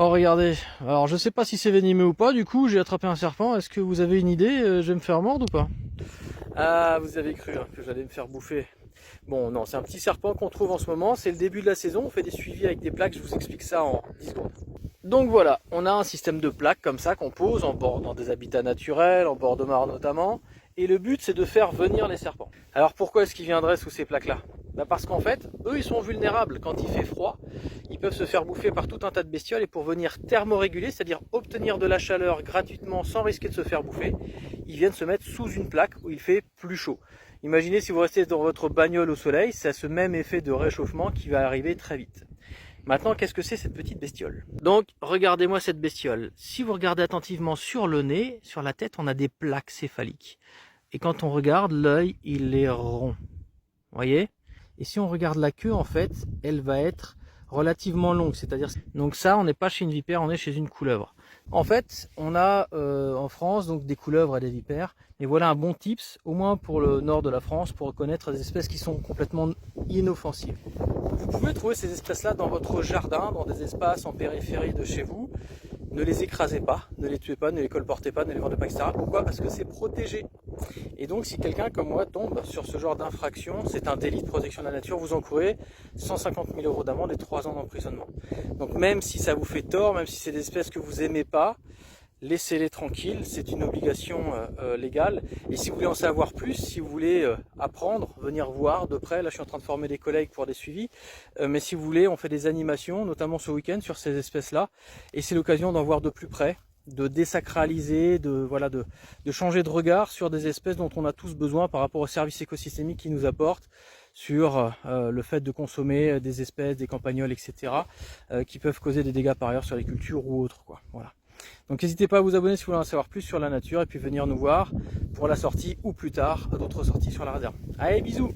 Oh regardez, alors je sais pas si c'est venimeux ou pas, du coup j'ai attrapé un serpent, est-ce que vous avez une idée, je vais me faire mordre ou pas? Ah, vous avez cru hein, que j'allais me faire bouffer. Bon non, c'est un petit serpent qu'on trouve en ce moment, c'est le début de la saison, on fait des suivis avec des plaques, je vous explique ça en 10 secondes. Donc voilà, on a un système de plaques comme ça qu'on pose en bord, dans des habitats naturels, en bord de mare notamment, et le but c'est de faire venir les serpents. Alors pourquoi est-ce qu'ils viendraient sous ces plaques là? Parce qu'en fait, eux ils sont vulnérables quand il fait froid, ils peuvent se faire bouffer par tout un tas de bestioles et pour venir thermoréguler, c'est-à-dire obtenir de la chaleur gratuitement sans risquer de se faire bouffer, ils viennent se mettre sous une plaque où il fait plus chaud. Imaginez si vous restez dans votre bagnole au soleil, c'est ce même effet de réchauffement qui va arriver très vite. Maintenant, qu'est-ce que c'est cette petite bestiole? Donc, regardez-moi cette bestiole. Si vous regardez attentivement sur le nez, sur la tête, on a des plaques céphaliques. Et quand on regarde, l'œil, il est rond. Vous voyez? Et si on regarde la queue, en fait, elle va être relativement longue. C'est-à-dire, donc ça, on n'est pas chez une vipère, on est chez une couleuvre. En fait, on a en France donc des couleuvres et des vipères. Et voilà un bon tips, au moins pour le nord de la France, pour reconnaître des espèces qui sont complètement inoffensives. Vous pouvez trouver ces espèces-là dans votre jardin, dans des espaces en périphérie de chez vous. Ne les écrasez pas, ne les tuez pas, ne les colportez pas, ne les vendez pas, etc. Pourquoi? Parce que c'est protégé. Et donc si quelqu'un comme moi tombe sur ce genre d'infraction, c'est un délit de protection de la nature, vous encourez 150 000 € d'amende et 3 ans d'emprisonnement. Donc même si ça vous fait tort, même si c'est des espèces que vous aimez pas, laissez-les tranquilles, c'est une obligation légale. Et si vous voulez en savoir plus, si vous voulez apprendre, venir voir de près, là je suis en train de former des collègues pour des suivis, mais si vous voulez, on fait des animations, notamment ce week-end sur ces espèces-là, et c'est l'occasion d'en voir de plus près, de désacraliser, de changer de regard sur des espèces dont on a tous besoin par rapport aux services écosystémiques qu'ils nous apportent, sur le fait de consommer des espèces, des campagnols, etc., qui peuvent causer des dégâts par ailleurs sur les cultures ou autres, quoi. Voilà. Donc n'hésitez pas à vous abonner si vous voulez en savoir plus sur la nature et puis venir nous voir pour la sortie ou plus tard d'autres sorties sur la réserve. Allez, bisous!